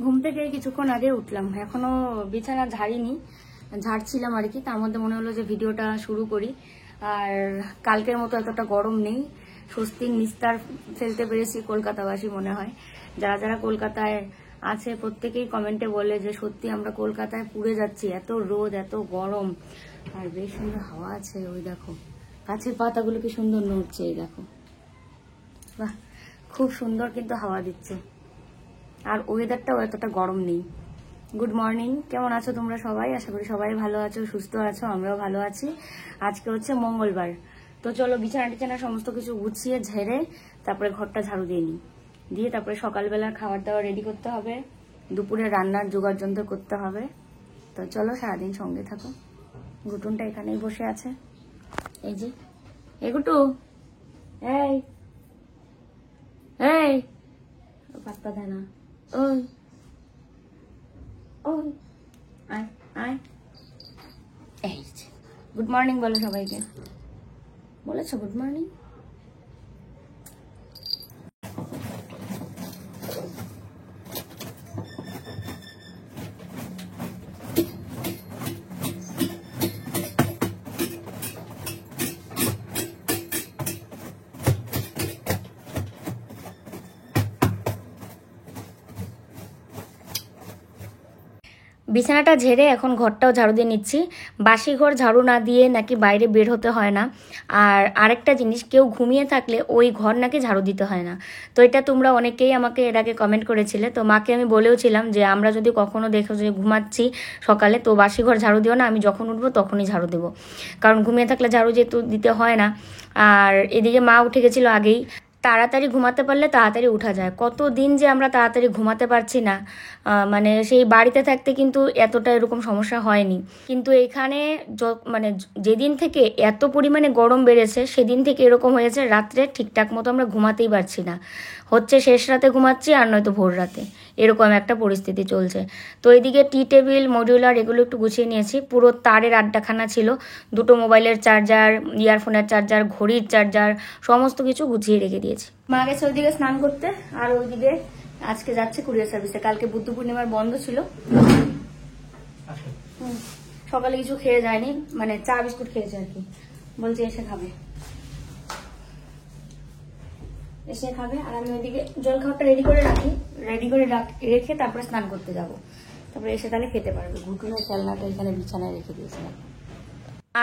ঘুম থেকে কিছুক্ষণ আগে উঠলাম, এখনো বিছানা ঝাড়িনি, ঝাড়ছিলাম আর কি। তার মধ্যে মনে হলো যে ভিডিওটা শুরু করি। আর কালকের মতো এতটা গরম নেই, স্বস্তির নিস্তার ফেলতে পেরেছি কলকাতাবাসী মনে হয়। যারা যারা কলকাতায় আছে প্রত্যেকেই কমেন্টে বলে যে সত্যি আমরা কলকাতায় পুড়ে যাচ্ছি, এত রোদ এত গরম। আর বেশ সুন্দর হাওয়া আছে, ওই দেখো গাছের পাতাগুলো কি সুন্দর নড়ছে, এই দেখো বাহ, খুব সুন্দর কিন্তু হাওয়া দিচ্ছে। আর ওয়েদারটাও এতটা গরম নেই। গুড মর্নিং, কেমন আছো তোমরা সবাই? আশা করি সবাই ভালো আছো, সুস্থ আছো, আমরাও ভালো আছি। আজকে হচ্ছে মঙ্গলবার, তো চলো বিছানা টিছানা সমস্ত কিছু গুছিয়ে ঝেড়ে তারপরে ঘরটা ঝাড়ু দিয়ে নিই। দিয়ে তারপরে সকালবেলার খাবার দাবার রেডি করতে হবে, দুপুরে রান্নার জোগাড় যন্ত্র করতে হবে। তো চলো সারাদিন সঙ্গে থাকো। গুটুনটা এখানেই বসে আছে, এই যে এই গুটু, এই এই পাত্তা দেয় না, ওই ওই আয় আয়। এই গুড মর্নিং বলো সবাইকে, বলেছো গুড মর্নিং? বিছানাটা ঝেড়ে এখন ঘরটাও ঝাড়ু দিয়ে নিচ্ছি। বাসি ঘর ঝাড়ু না দিয়ে নাকি বাইরে বের হতে হয় না। আর আরেকটা জিনিস, কেউ ঘুমিয়ে থাকলে ওই ঘর নাকি ঝাড়ু দিতে হয় না। তো এটা তোমরা অনেকেই আমাকে এর আগে কমেন্ট করেছিলে। তো মাকে আমি বলেওছিলাম যে আমরা যদি কখনো দেখো যে ঘুমাচ্ছি সকালে, তো বাসি ঘর ঝাড়ু দিও না, আমি যখন উঠবো তখনই ঝাড়ু দেবো, কারণ ঘুমিয়ে থাকলে ঝাড়ু যেহেতু দিতে হয় না। আর এদিকে মা উঠে গেছিলো আগেই। তাড়াতাড়ি ঘুমাতে পারলে তাড়াতাড়ি উঠা যায়, কতদিন যে আমরা তাড়াতাড়ি ঘুমাতে পারছি না। মানে সেই বাড়িতে থাকতে কিন্তু এতটা এরকম সমস্যা হয়নি, কিন্তু এখানে মানে যেদিন থেকে এত পরিমাণে গরম বেড়েছে সেদিন থেকে এরকম হয়েছে, রাত্রে ঠিকঠাক মতো আমরা ঘুমাতেই পারছি না। হচ্ছে শেষ রাতে ঘুমাচ্ছি আর নয়তো ভোর রাতে, এরকম একটা পরিস্থিতি চলছে। তো এদিকে টি টেবিল মডিউলার এগুলো একটু গুছিয়ে নিয়েছি। পুরো তারের আড্ডাখানা ছিল, দুটো মোবাইলের চার্জার, ইয়ারফোনের চার্জার, ঘড়ির চার্জার, সমস্ত কিছু গুছিয়ে রেখে দিয়েছি। মা গেছে ওইদিকে স্নান করতে, আর ওইদিকে আজকে যাচ্ছে কুরিয়ার সার্ভিসে, কালকে বুদ্ধ পূর্ণিমার বন্ধ ছিল। সকালে কিছু খেয়ে যায়নি, মানে চা বিস্কুট খেয়েছে আর কি, বলছে এসে খাবে, এসে খাবে। আর আমি ওইদিকে জল খাবারটা রেডি করে রেখে তারপরে স্নান করতে যাব, তারপরে এসে তাহলে খেতে পারবে। ঘুটুনের খেলনাটা এখানে বিছানায় রেখে দিয়েছিলাম।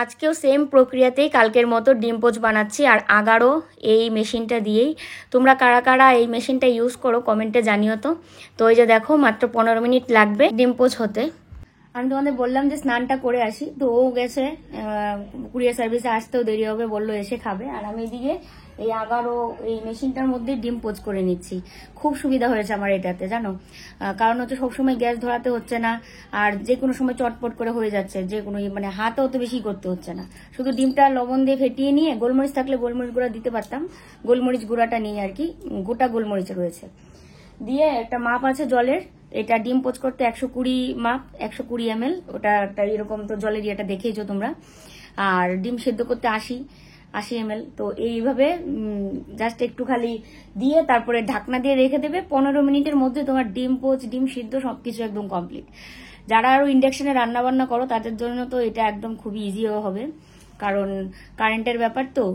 আজকেও সেম প্রক্রিয়াতেই কালকের মতো ডিম পোচ বানাচ্ছি, আর আগারও এই মেশিনটা দিয়েই। তোমরা কারা কারা এই মেশিনটা ইউজ করো কমেন্টে জানিও তো। তো ওই যে দেখো মাত্র 15 মিনিট লাগবে ডিম পোচ হতে। আমি তোমাদের বললাম যে স্নানটা করে আসি, তো ও গেছে কুরিয়ার সার্ভিসে, আসতেও দেরি হবে, বললো এসে খাবে। আর আমি এদিকে এই আগারও এই মেশিনটার মধ্যে ডিম পোচ করে নিচ্ছি। খুব সুবিধা হয়েছে আমার এটাতে, জানো, কারণ হচ্ছে সবসময় গ্যাস ধরাতে হচ্ছে না, আর যে কোনো সময় চটপট করে হয়ে যাচ্ছে, যে কোনো মানে হাতও তো বেশি করতে হচ্ছে না। শুধু ডিমটা লবণ দিয়ে ফেটিয়ে নিয়ে, গোলমরিচ থাকলে গোলমরিচ গুঁড়া দিতে পারতাম, গোলমরিচ গুঁড়াটা নিয়ে আর কি, গোটা গোলমরিচ রয়েছে, দিয়ে একটা মাপ আছে জলের। এটা ডিম পোচ করতে 120 মাপ, 120 ml, ওটা একটা এরকম তো জলের ইয়েটা দেখেইছো তোমরা। আর ডিম সেদ্ধ করতে 80 ml। তো এইভাবে জাস্ট একটু খালি দিয়ে তারপরে ঢাকনা দিয়ে রেখে দেবে। 15 মিনিটের মধ্যে তোমার ডিম পোচ, ডিম সিদ্ধ সবকিছু একদম কমপ্লিট। যারা আরো ইন্ডাকশনে রান্না বান্না করো তাদের জন্য তো এটা একদম খুবই ইজিও হবে, কারণ কারেন্টের ব্যাপার তো।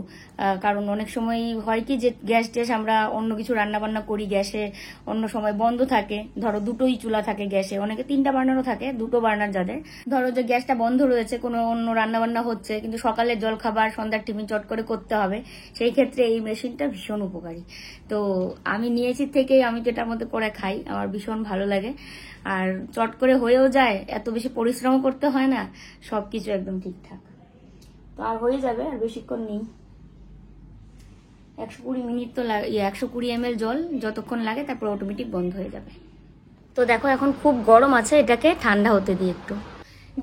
কারণ অনেক সময় হয় কি যে গ্যাস আমরা অন্য কিছু রান্না বান্না করি, গ্যাসে অন্য সময় বন্ধ থাকে, ধরো দুটোই চুলা থাকে গ্যাসে, অনেকে 3টা বার্নারও থাকে, 2টো বার্নার যাদের, ধরো যে গ্যাসটা বন্ধ রয়েছে, কোনো অন্য রান্না বান্না হচ্ছে, কিন্তু সকালে জল খাবার, সন্ধ্যার টিফিন চট করে করতে হবে, সেই ক্ষেত্রে এই মেশিনটা ভীষণ উপকারী। তো আমি নিয়েছি থেকেই আমি যেটার মধ্যে করে খাই, আমার ভীষণ ভালো লাগে। আর চট করে হয়েও যায়, এত বেশি পরিশ্রম করতে হয় না, সবকিছু একদম ঠিকঠাক। তো আর হয়ে যাবে, আর বেশিক্ষণ নেই, 120 মিনিট তো 120 ml জল যতক্ষণ লাগে, তারপর অটোমেটিক বন্ধ হয়ে যাবে। তো দেখো এখন খুব গরম আছে, এটাকে ঠান্ডা হতে দিই একটু।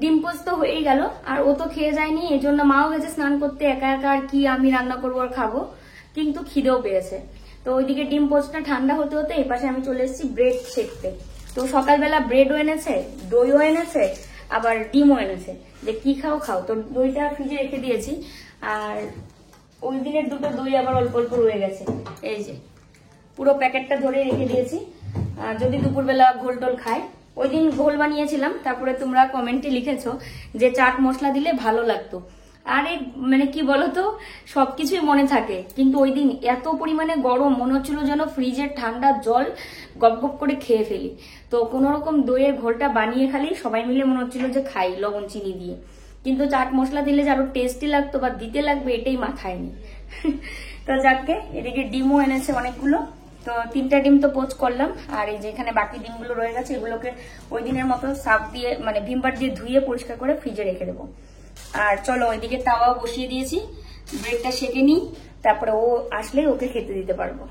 ডিম পোচ তো হয়েই গেল, আর ও তো খেয়ে যায়নি, এই জন্য মাও গেছে স্নান করতে, একা একা আর কি আমি রান্না করবো আর খাবো, কিন্তু খিদেও পেয়েছে। তো ওইদিকে ডিম পোচটা ঠান্ডা হতে হতে এই পাশে আমি চলে এসেছি ব্রেড শেকতে। তো সকালবেলা ব্রেডও এনেছে, দইও এনেছে, আবার ডিমও এনেছে, যে কি খাও খাও। তো দইটা ফ্রিজে রেখে দিয়েছি, আর ওই দিনের দুটো দই আবার অল্প অল্প রয়ে গেছে, এই যে পুরো প্যাকেটটা ধরে রেখে দিয়েছি। যদি দুপুরবেলা ঘোল টোল খায়। ওই দিন ঘোল বানিয়েছিলাম, তারপরে তোমরা কমেন্টে লিখেছো যে চাট মশলা দিলে ভালো লাগতো। আরে মানে কি বলতো, সবকিছুই মনে থাকে, কিন্তু ওই দিন এত পরিমাণে গরম, মনে হচ্ছিল যেন ফ্রিজের ঠান্ডা জল গপ গপ করে খেয়ে ফেলি। তো কোনো রকম দইয়ের ঘোলটা বানিয়ে খালি সবাই মিলে মনে হচ্ছিল যে খাই লবণ চিনি দিয়ে, কিন্তু চাট মশলা দিলে যে আরো টেস্টি লাগতো বা দিতে লাগবে এটাই মাথায় নেই। তো যাকে এদিকে ডিমও এনেছে অনেকগুলো, তো 3টা ডিম তো পোচ করলাম, আর এই যে এখানে বাকি ডিমগুলো রয়ে গেছে এগুলোকে ওই দিনের মতো সার্ফ দিয়ে মানে ভিমবার দিয়ে ধুয়ে পরিষ্কার করে ফ্রিজে রেখে দেবো। আর চলো ওইদিকে তাওয়াও বসিয়ে দিয়েছি, ব্রেডটা সেঁকে নিই, তারপরে ও আসলে ওকে খেতে দিতে পারবো।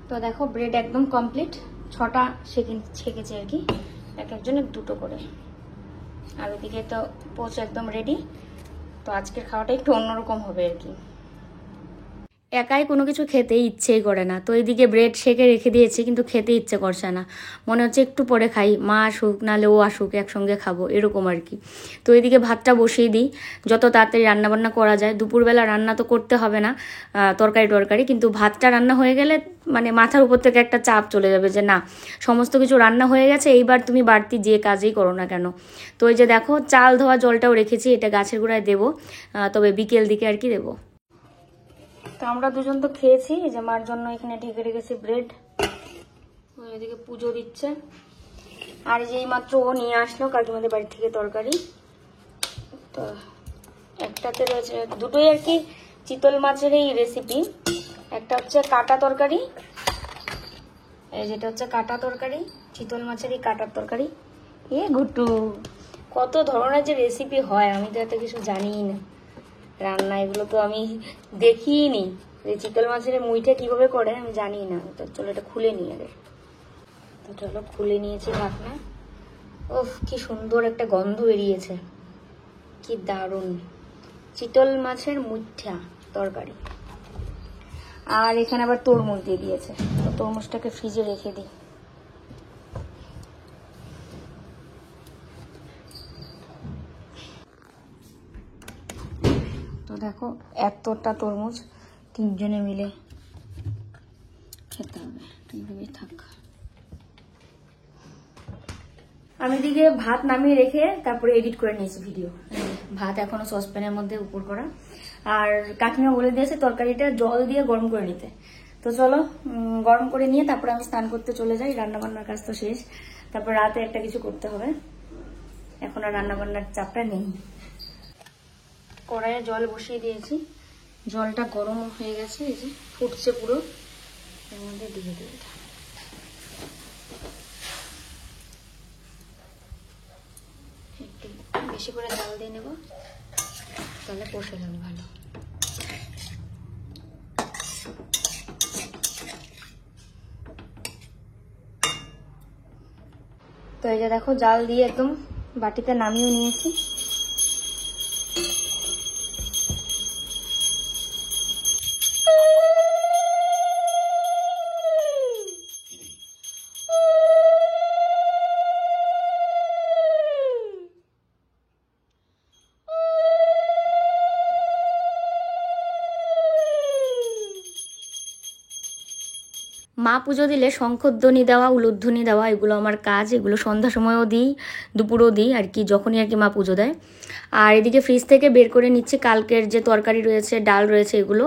তো দেখো ব্রেড একদম কমপ্লিট, 6টা ছেঁকেছি আর কি, এক একজনের 2টো করে। আর ওইদিকে তো পোচ একদম রেডি। তো আজকের খাওয়াটা একটু অন্যরকম হবে আর কি, একাই কোনো কিছু খেতে ইচ্ছেই করে না। তো এইদিকে ব্রেড সেঁকে রেখে দিয়েছি, কিন্তু খেতে ইচ্ছে করছে না, মনে হচ্ছে একটু পরে খাই, মা আসুক নাহলে ও আসুক একসঙ্গে খাবো এরকম আর কি। তো এইদিকে ভাতটা বসিয়ে দিই, যত তাড়াতাড়ি রান্নাবান্না করা যায়। দুপুরবেলা রান্না তো করতে হবে না, তরকারি, কিন্তু ভাতটা রান্না হয়ে গেলে মানে মাথার উপর থেকে একটা চাপ চলে যাবে যে না সমস্ত কিছু রান্না হয়ে গেছে, এইবার তুমি বাড়তি যে কাজই করো না কেন। তো এই যে দেখো চাল ধোয়া জলটাও রেখেছি, এটা গাছের গোড়ায় দেবো, তবে বিকেল দিকে আর কি দেবো। তো আমরা দুজন তো খেয়েছি, এই যে মার জন্য এখানে ঢেকে রেখেছি ব্রেড, এদিকে পুজো দিচ্ছে। আর যেই মাত্র ও নিয়ে আসলো কাকিমাদের বাড়ি থেকে তরকারি, তো একটাতে রয়েছে, দুটোই আর কি চিতল মাছের এই রেসিপি। একটা হচ্ছে কাটা তরকারি, এই যেটা হচ্ছে কাটা তরকারি, চিতল মাছের এই কাটার তরকারি। এ ঘুটু, কত ধরনের যে রেসিপি হয় আমি তো এত কিছু জানিই না রান্না, এগুলো তো আমি দেখিই নি। চিতল মাছের মুইটা কিভাবে করে আমি জানি না। তো চলো এটা খুলে নিই আগে। তো চলো খুলে নিয়েছি ঢাকনা। ওফ কি সুন্দর একটা গন্ধ বেরিয়েছে, কি দারুণ চিতল মাছের মুইঠা তরকারি। আর এখানে আবার তরমুজ দিয়ে দিয়েছে, তো তরমুজটাকে ফ্রিজে রেখে দিই। তো দেখো এতটা তরমুজ 3 জনে মিলে খেতে হবে, এইভাবেই থাক। আমি এদিকে ভাত নামিয়ে রেখে তারপরে এডিট করে নিয়েছি ভিডিও। ভাত এখনো সসপ্যানের মধ্যে উপর করা, আর কাকিমা বলে দিয়েছে তরকারিটা জল দিয়ে গরম করে নিতে। তো চলো গরম করে নিয়ে তারপরে আমি স্নান করতে চলে যাই, রান্না বান্নার কাজ তো শেষ, তারপর রাতে একটা কিছু করতে হবে, এখন আর রান্না বান্নার চাপটা নেই। কড়াইয়ে জল বসিয়ে দিয়েছি, জলটা গরম হয়ে গেছে, এই যে ফুটছে পুরো, এর মধ্যে দিয়ে দিই এটা। একটু বেশি করে জল দিয়ে নেব, তাহলে কষে যাবে ভালো। তো এই যে দেখো জাল দিয়ে একদম বাটিতে নামিয়ে নিয়েছি। মা পুজো দিলে শঙ্খধ্বনি দেওয়া, উলুধ্বনি দেওয়া এগুলো আমার কাজ, এগুলো সন্ধ্যা সময়ও দিই, দুপুরও দিই আর কি, যখনই আর কি মা পুজো দেয়। আর এদিকে ফ্রিজ থেকে বের করে নিচ্ছি কালকের যে তরকারি রয়েছে, ডাল রয়েছে, এগুলো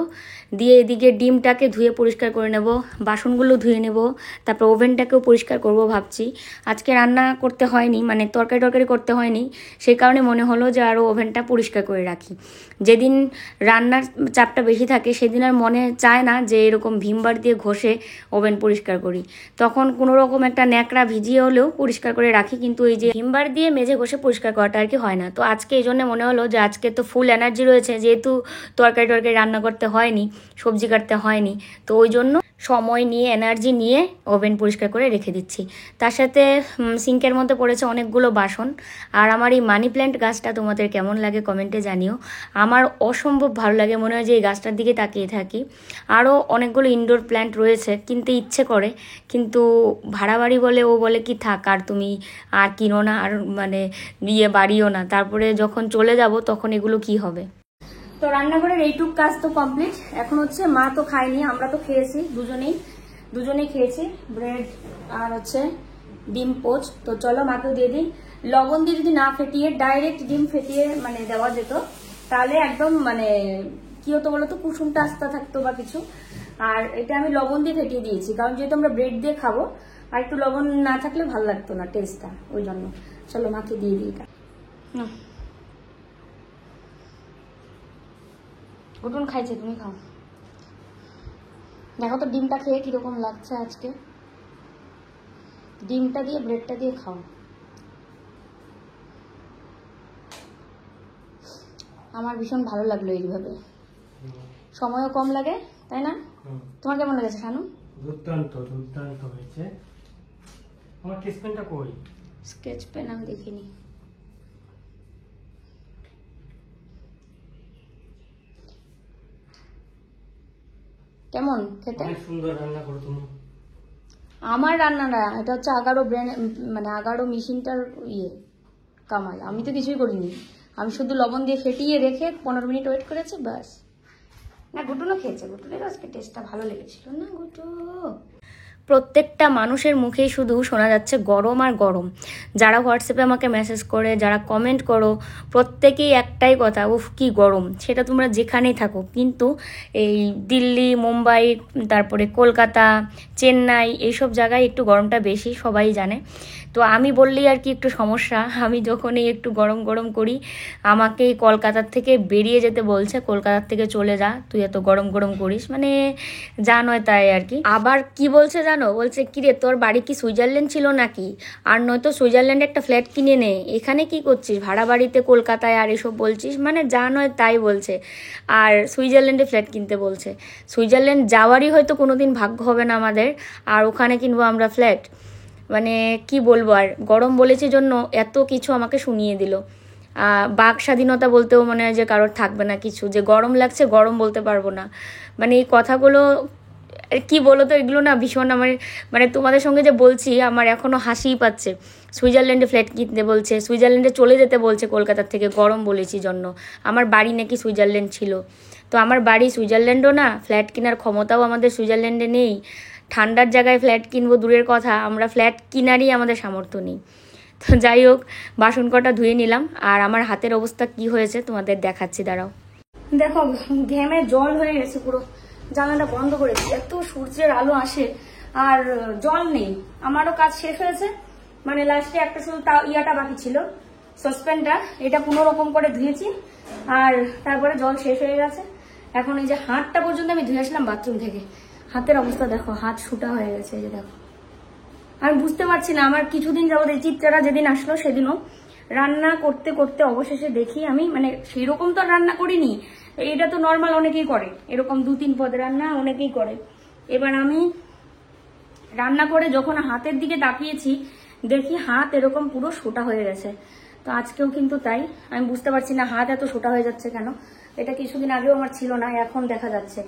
দিয়ে এদিকে ডিমটাকে ধুয়ে পরিষ্কার করে নেব, বাসনগুলো ধুয়ে নেব, তারপর ওভেনটাকেও পরিষ্কার করব ভাবছি। আজকে রান্না করতে হয়নি, মানে তরকারি করতে হয়নি, সেই কারণে মনে হলো যে আরও ওভেনটা পরিষ্কার করে রাখি। যেদিন রান্নার চাপটা বেশি থাকে সেদিন আর মনে চায় না যে এরকম ভিমবার দিয়ে ঘষে ওভেন পরিষ্কার করি, তখন কোনো রকম একটা ন্যাকড়া ভিজিয়ে হলেও পরিষ্কার করে রাখি, কিন্তু এই যে ভিমবার দিয়ে মেজে ঘষে পরিষ্কার করাটা আর কি হয় না। তো আজকে এই জন্য মনে হলো যে আজকে তো ফুল এনার্জি রয়েছে, যেহেতু তরকারি রান্না করতে হয়নি, সবজি কাটতে হয়নি, তো ওই জন্য সময় নিয়ে এনার্জি নিয়ে ওভেন পরিষ্কার করে রেখে দিচ্ছি। তার সাথে সিঙ্কের মধ্যে পড়েছে অনেকগুলো বাসন। আর আমার এই মানি প্ল্যান্ট গাছটা তোমাদের কেমন লাগে কমেন্টে জানিও, আমার অসম্ভব ভালো লাগে, মনে হয় যে এই গাছটার দিকে তাকিয়ে থাকি। আরও অনেকগুলো ইনডোর প্ল্যান্ট রয়েছে, কিনতে ইচ্ছে করে, কিন্তু ভাড়া বাড়ি বলে ও বলে কি থাক আর তুমি আর কিনো না, আর মানে বাড়িও না, তারপরে যখন চলে যাব তখন এগুলো কি হবে। তো রান্নাঘরের এইটুক কাজ তো কমপ্লিট। এখন হচ্ছে মা তো খায়নি, আমরা তো খেয়েছি, দুজনেই খেয়েছি ব্রেড আর হচ্ছে ডিম পোচ। তো চলো মাকেও দিয়ে দিই। লবণ দিয়ে যদি না ফেটিয়ে ডাইরেক্ট ডিম ফেটিয়ে মানে দেওয়া যেত তাহলে একদম মানে কি হতো বলতো, কুসুমটা আস্তে থাকতো বা কিছু। আর এটা আমি লবণ দিয়ে ফেটিয়ে দিয়েছি, কারণ যেহেতু আমরা ব্রেড দিয়ে খাবো, আর একটু লবণ না থাকলে ভালো লাগতো না টেস্টটা, ওই জন্য। চলো মাকে দিয়ে দিই এটা। গুটুন খাইছে, তুমি খাও। দেখো তো ডিমটা খেয়ে কিরকম লাগছে আজকে। ডিমটা দিয়ে ব্রেডটা দিয়ে খাও। আমার ভীষণ ভালো লাগলো এইভাবে, সময়ও কম লাগে, তাই না? তোমার কেমন লেগেছে শানু? দুর্দান্ত দুর্দান্ত হয়েছে। আমার স্কেচ পেনটা কই? স্কেচ পেন আমি দেখিনি। কেমন খেতে? অনেক সুন্দর রান্না করো তুমি। আমার রান্না না, এটা হচ্ছে আগারো ব্র্যান্ড, মানে আগারো মেশিনটার কামাল। আমি তো কিছুই করিনি, আমি শুধু লবণ দিয়ে ফেটিয়ে রেখে 15 মিনিট ওয়েট করেছি, বাস। না গুটুনও খেয়েছে, গুটুনের আজকে টেস্টটা ভালো লেগেছিল না গুটু? প্রত্যেকটা মানুষের মুখেই শুধু শোনা যাচ্ছে গরম আর গরম। যারা হোয়াটসঅ্যাপে আমাকে মেসেজ করে, যারা কমেন্ট করো, প্রত্যেকেই একটাই কথা, উফ কি গরম। সেটা তোমরা যেখানেই থাকো, কিন্তু এই দিল্লি, মুম্বাই, তারপরে কলকাতা, চেন্নাই, এইসব জায়গায় একটু গরমটা বেশি, সবাই জানে। তো আমি বললেই আর কি একটু সমস্যা। আমি যখনই একটু গরম গরম করি, আমাকে কলকাতার থেকে বেরিয়ে যেতে বলছে, কলকাতার থেকে চলে যা, তুই এত গরম গরম করিস, মানে যা নয় তাই আর কি। আবার কি বলছে জানো, বলছে কিরে তোর বাড়ি কি সুইজারল্যান্ড ছিল নাকি? আর নয়তো সুইজারল্যান্ডে একটা ফ্ল্যাট কিনে নে, এখানে কি করছিস ভাড়া বাড়িতে কলকাতায়, আর এসব বলছিস, মানে যা নয় তাই বলছে। আর সুইজারল্যান্ডে ফ্ল্যাট কিনতে বলছে। সুইজারল্যান্ড যাওয়ারই হয়তো কোনোদিন ভাগ্য হবে না আমাদের, আর ওখানে কিনবো আমরা ফ্ল্যাট। মানে কি বলবো, আর গরম বলেছে জন্য এত কিছু আমাকে শুনিয়ে দিল। বাক স্বাধীনতা বলতেও মনে হয় যে কারোর থাকবে না কিছু, যে গরম লাগছে গরম বলতে পারবো না, মানে এই কথাগুলো কি বলো তো, এগুলো না ভীষণ আমার, মানে তোমাদের সঙ্গে যে বলছি আমার এখনও হাসিই পাচ্ছে। সুইজারল্যান্ডে ফ্ল্যাট কিনতে বলছে, সুইজারল্যান্ডে চলে যেতে বলছে কলকাতার থেকে, গরম বলেছি জন্য। আমার বাড়ি নাকি সুইজারল্যান্ড ছিল, তো আমার বাড়ি সুইজারল্যান্ডও না, ফ্ল্যাট কেনার ক্ষমতাও আমাদের সুইজারল্যান্ডে নেই। ঠান্ডার জায়গায় ফ্ল্যাট কিনবো দূরের কথা, আমরা ফ্ল্যাট কিনারই আমাদের সামর্থ্য নেই। তো যাই হোক, বাসন কটা ধুয়ে নিলাম, আর আমার হাতের অবস্থা কি হয়েছে তোমাদের দেখাচ্ছি, দাঁড়াও। দেখো ঘেমে জল হয়ে গেছে পুরো, জানালাটা বন্ধ করেছি, এত সূর্যের আলো আসে আর জল নেই। আমারও কাজ শেষ হয়েছে, মানে লাস্টে একটা শুধু ইয়াটা বাকি ছিল, সসপ্যানটা, এটা কোনো রকম করে ধুয়েছি, আর তারপরে জল শেষ হয়ে গেছে। এখন এই যে হাতটা পর্যন্ত আমি ধুয়ে আসলাম বাথরুম থেকে, হাতের অবস্থা দেখো, হাত শুটা হয়ে গেছে, এই যে দেখো। আমি বুঝতে পারছি না, আমার কিছুদিন যাবত এই চিত্রাটা যেদিন আসলো সেদিনও রান্না করতে করতে অবশেষে দেখি আমি, মানে সেরকম তো রান্না করিনি, এটা তো নর্মাল অনেকেই করে, এরকম 2-3 পদ রান্না অনেকেই করে। এবার আমি রান্না করে যখন হাতের দিকে তাকিয়েছি, দেখি হাত এরকম পুরো সোটা হয়ে গেছে। তো আজকেও কিন্তু তাই, আমি বুঝতে পারছি না হাত এত সোটা হয়ে যাচ্ছে কেন। এটা কিছুদিন আগেও আমার ছিল না, এখন দেখা যাচ্ছে।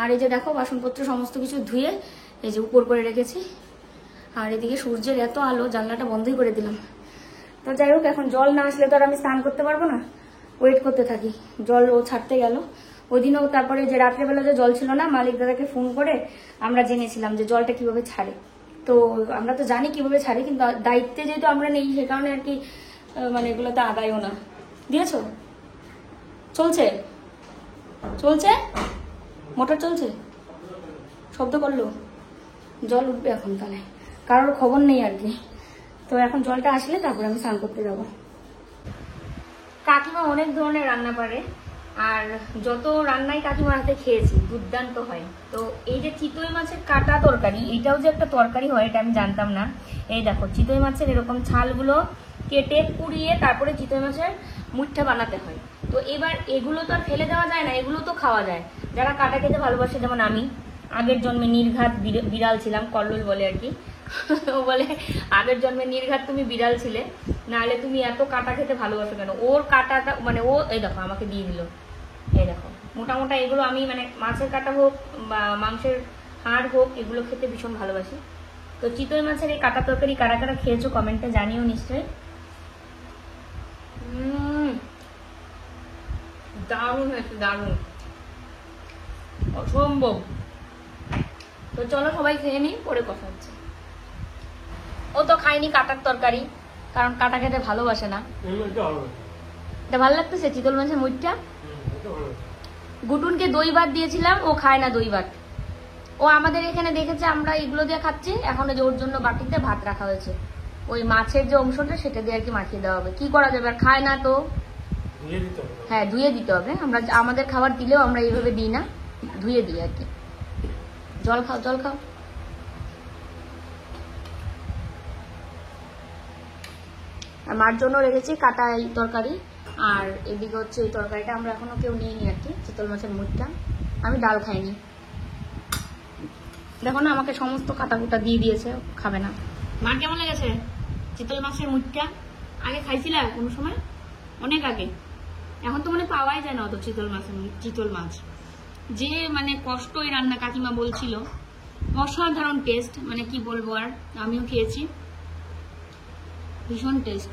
আর এই যে দেখো বাসনপত্র সমস্ত কিছু ধুয়ে এই যে উপর করে রেখেছি, আর এদিকে সূর্যের এত আলো, জানলাটা বন্ধই করে দিলাম। তো যাই হোক, এখন জল না আসলে তো আর আমি স্নান করতে পারবো না, ওয়েট করতে থাকি। জল ও ছাড়তে গেল ওই দিনও, তারপরে যে রাত্রেবেলা যে জল ছিল না, মালিক দাদাকে ফোন করে আমরা জেনেছিলাম যে জলটা কিভাবে ছাড়ে। তো আমরা তো জানি কিভাবে ছাড়ে, কিন্তু দায়িত্বে যেহেতু আমরা নেই, সে কারণে আর কি মানে এগুলো তো আদায়ও না। দিয়েছো? চলছে চলছে, মোটর চলছে, শব্দ করলো, জল উঠবে এখন, তাহলে কারোর খবর নেই আর কি। তো এখন জলটা আসলে তারপরে আমি স্নান করতে যাবো। কাকিমা অনেক ধরনের রান্না পারে, আর যত রান্নাই কাকিমার হাতে খেয়েছি দুর্দান্ত হয়। তো এই যে চিতই মাছের কাটা তরকারি, এইটাও যে একটা তরকারি হয় এটা আমি জানতাম না। এই দেখো চিতই মাছের এরকম ছালগুলো কেটে পুড়িয়ে তারপরে চিতই মাছের মুঠটা বানাতে হয়। তো এবার এগুলো তো আর ফেলে দেওয়া যায় না, এগুলো তো খাওয়া যায়। যারা কাটা খেতে ভালোবাসে, যেমন আমি আগের জন্মে নির্ঘাত বিড়াল ছিলাম, কল্লোল বলে আর কি। ও বলে আগের জন্মে নির্ঘাত তুমি বিড়াল ছিলে, নাহলে তুমি এত কাটা খেতে ভালোবাসো কেন? ওর কাটাটা মানে ও, এই দেখো আমাকে দিয়ে দিল, এই দেখো মোটা মোটা এগুলো আমি মানে মাছের কাটা হোক বা মাংসের হাড় হোক, এগুলো খেতে ভীষণ ভালোবাসি। তো চিতই মাছের এই কাটা তরকারি কারা কারা খেয়েছো কমেন্টে জানিও নিশ্চয়ই। দারুণ হয়েছে, দারুণ, অসম্ভব। তো চলো সবাই খেয়ে নিই, পরে কথা হচ্ছে। ও তো খায়নি কাটার তরকারি, কারণ কাটা খেতে ভালোবাসে না। এটা ভালো লাগতেছে চিতল মাছের মুইটটা। গুটুনকে দই ভাত দিয়েছিলাম, ও খায় না দই ভাত। ও আমাদের এখানে দেখেছে আমরা এগুলো দিয়ে খাচ্ছি, এখন যে ওর জন্য বাটিতে ভাত রাখা হয়েছে, ওই মাছের যে অংশটা সেটা দিয়ে আর কি মাখিয়ে দেওয়া হবে। কি করা যাবে, আর খায় না তো। হ্যাঁ, ধুয়ে দিতে হবে। আমরা আমাদের খাবার দিলেও আমরা এইভাবে দিই না, ধুয়ে দিই আর কি। জল খাও, জল খাও। আর মার জন্য রেখেছি কাটা এই তরকারি, আর এদিকে হচ্ছে এই তরকারিটা আমরা এখনো কেউ নিইনি আর কি, চিতল মাছের মুখটা। আমি ডাল খাইনি। দেখো না, আমাকে সমস্ত কাটা কুটা দিয়ে দিয়েছে, খাবে না। মার কেমন লেগেছে চিতল মাছের মুখটা? আগে খাইছিল কোনো সময়, অনেক আগে। এখন তো মানে পাওয়াই যায় না অত চিতল মাছের চিতল মাছ। যে মানে কষ্ট এই রান্না, কাকিমা বলছিল অসাধারণ টেস্ট, মানে কি বলবো। আর আমিও খেয়েছি, ভীষণ টেস্ট।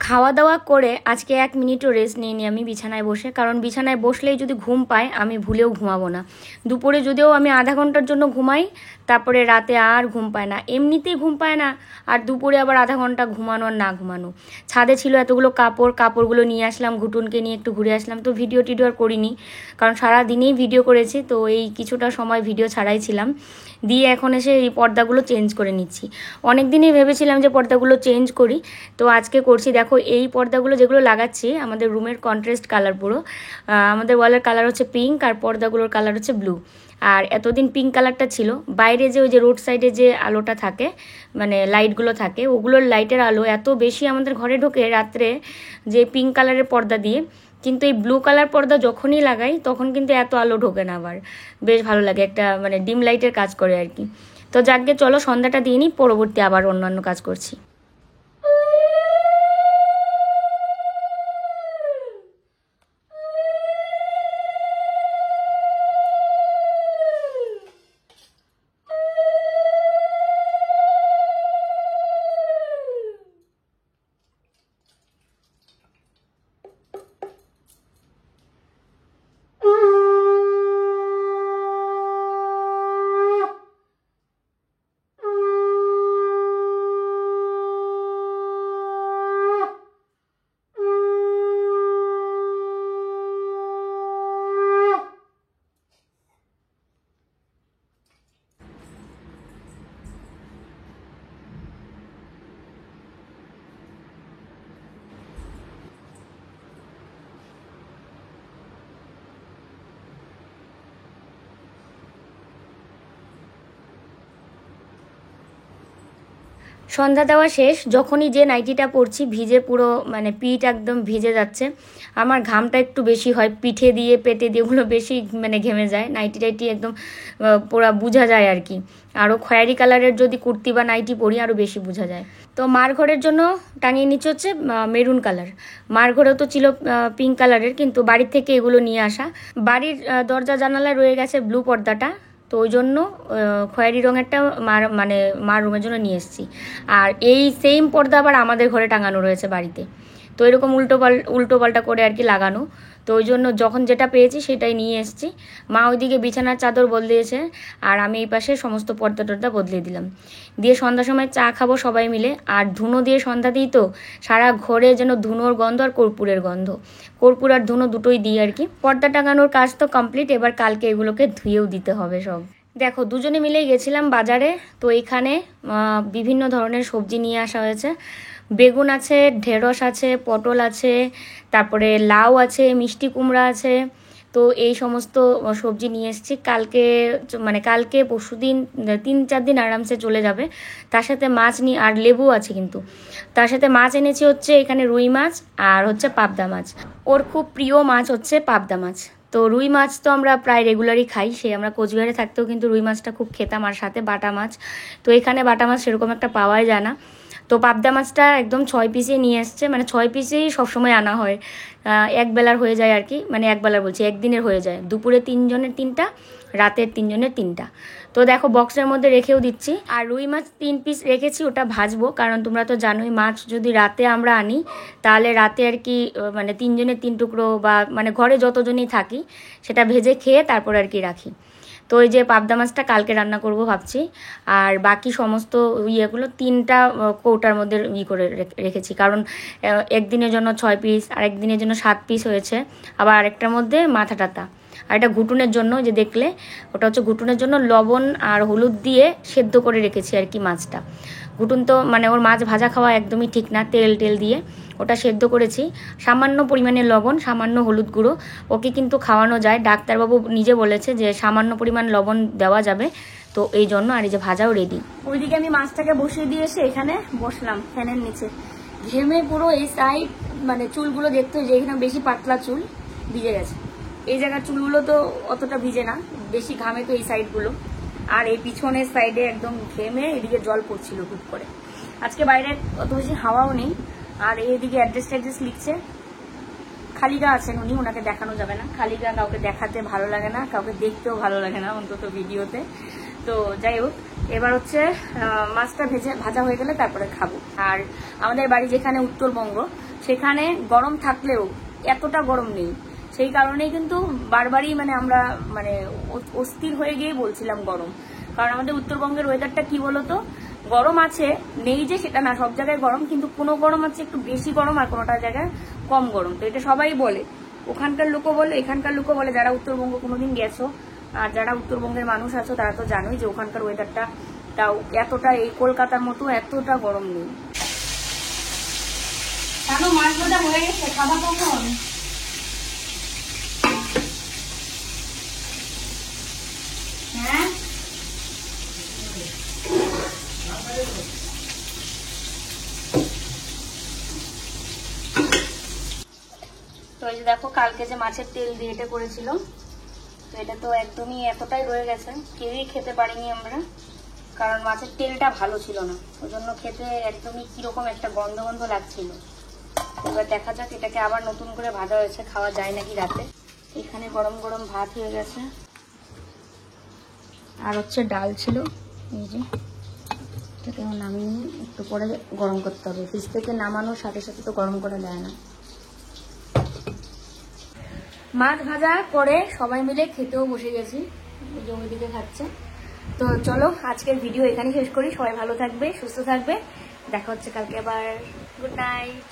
খাওয়া দাওয়া করে আজকে 1 মিনিটও রেস্ট নিইনি আমি বিছানায় বসে, কারণ বিছানায় বসলেই যদি ঘুম পায় আমি ভুলেও ঘুমাবো না। দুপুরে যদিও আমি আধা ঘন্টার জন্য ঘুমাই, তারপরে রাতে আর ঘুম পায় না, এমনিতেই ঘুম পায় না। আর দুপুরে আবার আধা ঘন্টা ঘুমানো আর না ঘুমানো। ছাদে ছিল এতগুলো কাপড়গুলো নিয়ে আসলাম, ঘুটুনকে নিয়ে একটু ঘুরে আসলাম। তো ভিডিও টিডিও আর করিনি, কারণ সারাদিনেই ভিডিও করেছি, তো এই কিছুটা সময় ভিডিও ছাড়াই ছিলাম। দিয়ে এখন এসে এই পর্দাগুলো চেঞ্জ করে নিচ্ছি। অনেক দিনই ভেবেছিলাম যে পর্দাগুলো চেঞ্জ করি, তো আজকে করছি। দেখো এই পর্দাগুলো যেগুলো লাগাচ্ছি, আমাদের রুমের কন্ট্রাস্ট কালার পুরো। আমাদের ওয়ালের কালার হচ্ছে পিঙ্ক, আর পর্দাগুলোর কালার হচ্ছে ব্লু। আর এতদিন পিঙ্ক কালারটা ছিল। বাইরে যে ওই যে রোড সাইডে যে আলোটা থাকে, মানে লাইটগুলো থাকে, ওগুলোর লাইটের আলো এত বেশি আমাদের ঘরে ঢোকে রাত্রে, যে পিঙ্ক কালারের পর্দা দিয়ে। কিন্তু এই ব্লু কালার পর্দা যখনই লাগাই তখন কিন্তু এত আলো ঢোকে না, আবার বেশ ভালো লাগে, একটা মানে ডিম লাইটের কাজ করে আর কি। তো যাকে চলো সন্ধ্যাটা দিয়ে নিই, পরবর্তী আবার অন্যান্য কাজ করছি। সন্ধ্যা দেওয়া শেষ, যখনই যে নাইটিটা পরছি ভিজে পুরো, মানে পিঠ একদম ভিজে যাচ্ছে। আমার ঘামটা একটু বেশি হয়, পিঠে দিয়ে পেটে দিয়ে ওগুলো বেশি মানে ঘেমে যায়। নাইটি টাইটি একদম পুরো বোঝা যায় আর কি। আরও খয়েরি কালারের যদি কুর্তি বা নাইটি পরি আরও বেশি বোঝা যায়। তো মার ঘরের জন্য টাঙিয়ে নিচ্ছে হচ্ছে মেরুন কালার। মার ঘরেও তো ছিল পিঙ্ক কালারের, কিন্তু বাড়ির থেকে এগুলো নিয়ে আসা। বাড়ির দরজা জানালায় রয়ে গেছে ব্লু পর্দাটা, তো ওই জন্য খয়েরি রঙেরটা মার রুমের জন্য নিয়ে এসেছি। আর এই সেম পর্দা আবার আমাদের ঘরে টাঙানো রয়েছে বাড়িতে। তো এরকম উল্টো পাল্টা করে আর কি লাগানো। তো ওই জন্য যখন যেটা পেয়েছি সেটাই নিয়ে এসেছি। মা ওইদিকে বিছানার চাদর বদলিয়েছে, আর আমি এই পাশে সমস্ত পর্দা টর্দা বদলিয়ে দিলাম। দিয়ে সন্ধ্যার সময় চা খাবো সবাই মিলে। আর ধুনো দিয়ে সন্ধ্যা দিই, তো সারা ঘরে যেন ধুনোর গন্ধ আর কর্পূরের গন্ধ। কর্পূর আর ধুনো দুটোই দিই আর কি। পর্দা টাঙানোর কাজ তো কমপ্লিট, এবার কালকে এগুলোকে ধুয়েও দিতে হবে সব। দেখো দুজনে মিলেই গেছিলাম বাজারে। তো এখানে বিভিন্ন ধরনের সবজি নিয়ে আসা হয়েছে। বেগুন আছে, ঢেঁড়স আছে, পটল আছে, তারপরে লাউ আছে, মিষ্টি কুমড়া আছে। তো এই সমস্ত সবজি নিয়ে এসেছি। কালকে পরশুদিন 3-4 দিন আরামসে চলে যাবে। তার সাথে মাছ নিয়ে, আর লেবু আছে কিন্তু। তার সাথে মাছ এনেছি হচ্ছে এখানে রুই মাছ আর হচ্ছে পাবদা মাছ। ওর খুব প্রিয় মাছ হচ্ছে পাবদা মাছ। তো রুই মাছ তো আমরা প্রায় রেগুলারই খাই, আমরা কোচবিহারে থাকতেও কিন্তু রুই মাছটা খুব খেতাম, আর সাথে বাটা মাছ। তো এখানে বাটা মাছ সেরকম একটা পাওয়াই যায় না। তো পাবদা মাছটা একদম 6 পিসে নিয়ে এসছে, মানে 6 পিসেই সবসময় আনা হয়, এক বেলার হয়ে যায় আর কি, মানে এক বেলার বলছি একদিনের হয়ে যায়, দুপুরে 3 জনের 3টা, রাতের 3 জনের 3টা। তো দেখো বক্সের মধ্যে রেখেও দিচ্ছি। আর রুই মাছ 3 পিস রেখেছি, ওটা ভাজবো, কারণ তোমরা তো জানোই মাছ যদি রাতে আমরা আনি তাহলে রাতে আর কি মানে 3 জনের 3 টুকরো বা মানে ঘরে যতজনই থাকি সেটা ভেজে খেয়ে তারপর আর কি রাখি। তো এই যে পাবদা মাছটা কালকে রান্না করব ভাবছি। আর বাকি সমস্ত ইয়েগুলো 3টা কৌটার মধ্যে করে রেখেছি, কারণ একদিনের জন্য 6 পিস, আর একদিনের জন্য 7 পিস হয়েছে, আবার আরেকটার মধ্যে মাথা টাতা। আর এটা ঘুটুনের জন্য, যে দেখলে ওটা হচ্ছে ঘুটুনের জন্য লবণ আর হলুদ দিয়ে সেদ্ধ করে রেখেছি আর কি মাছটা। ঘুটুন তো মানে ওর মাছ ভাজা খাওয়া একদমই ঠিক না, তেল দিয়ে ওটা সেদ্ধ করেছি। সামান্য পরিমাণে লবণ, সামান্য হলুদ গুঁড়ো, ওকে কিন্তু খাওয়ানো যায়, ডাক্তারবাবু নিজে বলেছে যে সামান্য পরিমাণ লবণ দেওয়া যাবে, তো এই জন্য। আর এই যে ভাজাও রেডি। ওইদিকে আমি মাছটাকে বসিয়ে দিয়ে এসে এখানে বসলাম ফ্যানের নিচে, ঘেমে পুরো এই সাইড মানে চুলগুলো দেখতে, যে এখানে বেশি পাতলা চুল ভিজে গেছে, এই জায়গার চুলগুলো তো অতটা ভিজে না, বেশি ঘামে তো এই সাইডগুলো, আর এই পিছনের সাইডে একদম ঘেমে এদিকে জল পড়ছিল খুব করে। আজকে বাইরে অত বেশি হাওয়াও নেই। আর এইদিকে অ্যাড্রেস লিখছে, খালিগা আছেন উনি, ওনাকে দেখানো যাবে না, খালিগা কাউকে দেখাতে ভালো লাগে না, কাউকে দেখতেও ভালো লাগে না, অন্তত ভিডিওতে। তো যাই হোক, এবার হচ্ছে মাছটা ভাজা হয়ে গেলে তারপরে খাবো। আর আমাদের বাড়ি যেখানে উত্তরবঙ্গ, সেখানে গরম থাকলেও এতটা গরম নেই, সেই কারণেই কিন্তু বারবারই মানে আমরা মানে অস্থির হয়ে গিয়ে বলছিলাম গরম, কারণ আমাদের উত্তরবঙ্গের ওয়েদারটা কি বলতো, গরম আছে, নেই যে সেটা না, সব জায়গায় গরম, কিন্তু কোনো গরম আছে একটু বেশি গরম আর কোনোটা জায়গায় কম গরম। তো এটা সবাই বলে, ওখানকার লোকও বলে, এখানকার লোকও বলে, যারা উত্তরবঙ্গ কোনোদিন গেছো আর যারা উত্তরবঙ্গের মানুষ আছো তারা তো জানোই যে ওখানকার ওয়েদারটা তাও এতটা এই কলকাতার মতো এতটা গরম নেই। কেন মাছ ভাজা হয়ে গেছে, খাবার কখন? হ্যাঁ তো এই যে দেখো, কালকে যে মাছের তেল দিয়ে এটা করেছিল, তো এটা তো একদমই এতটাই রয়ে গেছে, কেউই খেতে পারিনি আমরা, কারণ মাছের তেলটা ভালো ছিল না, ওই জন্য খেতে একদমই কিরকম একটা গন্ধ গন্ধ লাগছিল। এবার দেখা যাক এটাকে আবার নতুন করে ভাজা হয়েছে, খাওয়া যায় নাকি রাতে। এখানে গরম গরম ভাত হয়ে গেছে, আর হচ্ছে ডাল ছিল, এই যে এটাকে নামিয়ে একটু পরে গরম করতে হবে, ফ্রিজ থেকে নামানোর সাথে সাথে তো গরম করা যায় না। মাছ ভাজা করে সবাই মিলে খেতেও বসে গেছি, জমি দিকে খাচ্ছে। তো চলো আজকের ভিডিও এখানেই শেষ করি, সবাই ভালো থাকবে, সুস্থ থাকবে, দেখা হচ্ছে কালকে আবার। Good night.